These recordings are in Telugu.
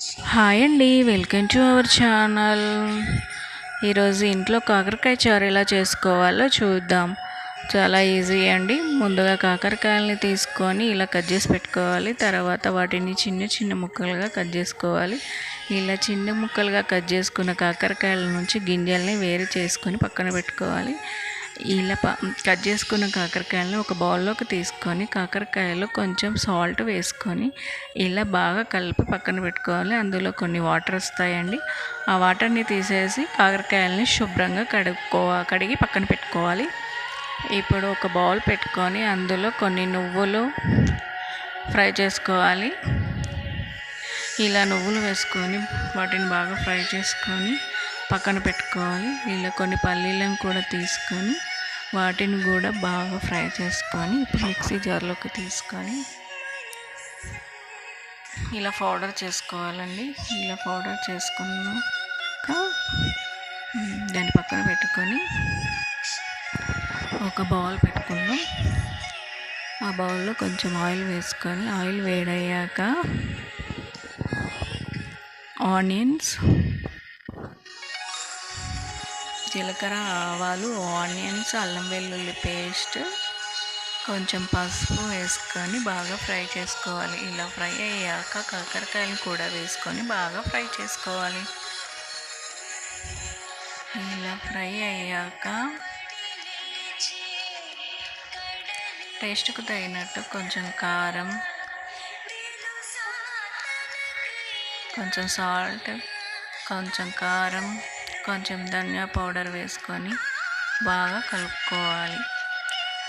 హాయ్ అండి, వెల్కమ్ టు అవర్ ఛానల్. ఈరోజు ఇంట్లో కాకరకాయ చారు ఎలా చేసుకోవాలో చూద్దాం. చాలా ఈజీ అండి. ముందుగా కాకరకాయలని తీసుకొని ఇలా కట్ చేసి పెట్టుకోవాలి. తర్వాత వాటిని చిన్న చిన్న ముక్కలుగా కట్ చేసుకోవాలి. ఇలా చిన్న ముక్కలుగా కట్ చేసుకున్న కాకరకాయల నుంచి గింజల్ని వేరు చేసుకొని పక్కన పెట్టుకోవాలి. ఇలా కట్ చేసుకున్న కాకరకాయలను ఒక బౌల్లోకి తీసుకొని కాకరకాయలు కొంచెం సాల్ట్ వేసుకొని ఇలా బాగా కలిపి పక్కన పెట్టుకోవాలి. అందులో కొన్ని వాటర్ వస్తాయండి. ఆ వాటర్ని తీసేసి కాకరకాయలని శుభ్రంగా కడిగి పక్కన పెట్టుకోవాలి. ఇప్పుడు ఒక బౌల్ పెట్టుకొని అందులో కొన్ని నువ్వులు ఫ్రై చేసుకోవాలి. ఇలా నువ్వులు వేసుకొని వాటిని బాగా ఫ్రై చేసుకొని పక్కన పెట్టుకోవాలి. ఇలా కొన్ని పల్లీలను కూడా తీసుకొని వాటిని కూడా బాగా ఫ్రై చేసుకొని ఇప్పుడు మిక్సీ జార్లోకి తీసుకొని ఇలా పౌడర్ చేసుకోవాలండి. ఇలా పౌడర్ చేసుకున్నాక దాన్ని పక్కన పెట్టుకొని ఒక బౌల్ పెట్టుకుందాం. ఆ బౌల్లో కొంచెం ఆయిల్ వేసుకొని ఆయిల్ వేడయ్యాక ఆనియన్స్, జీలకర్ర, ఆవాలు, ఆనియన్స్, అల్లం వెల్లుల్లి పేస్ట్, కొంచెం పసుపు వేసుకొని బాగా ఫ్రై చేసుకోవాలి. ఇలా ఫ్రై అయ్యాక కాకరకాయలు కూడా వేసుకొని బాగా ఫ్రై చేసుకోవాలి. ఇలా ఫ్రై అయ్యాక టేస్ట్కు తగినట్టు కొంచెం కారం, కొంచెం సాల్ట్, కొంచెం ధనియా పౌడర్ వేసుకొని బాగా కలుపుకోవాలి.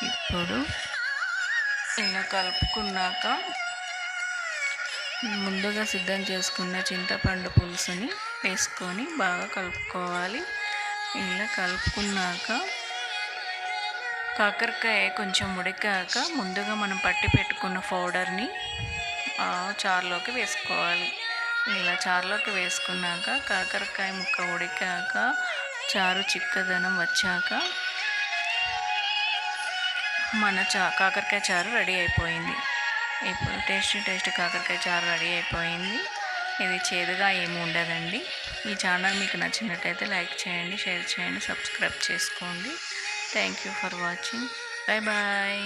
ఇప్పుడు ఇలా కలుపుకున్నాక ముందుగా సిద్ధం చేసుకున్న చింతపండు పులుసుని వేసుకొని బాగా కలుపుకోవాలి. ఇలా కలుపుకున్నాక కాకరకాయ కొంచెం ఉడికాక ముందుగా మనం పట్టి పెట్టుకున్న పౌడర్ని చారులోకి వేసుకోవాలి. ఇలా చారులోకి వేసుకున్నాక కాకరకాయ ముక్క ఉడికాక చారు చిక్కదనం వచ్చాక మన కాకరకాయ చారు రెడీ అయిపోయింది. ఇప్పుడు టేస్ట్ కాకరకాయ చారు రెడీ అయిపోయింది. ఇది చేదుగా ఏమి ఉండదండి. ఈ ఛానల్ మీకు నచ్చినట్టయితే లైక్ చేయండి, షేర్ చేయండి, సబ్స్క్రైబ్ చేసుకోండి. Thank you for watching. Bye bye.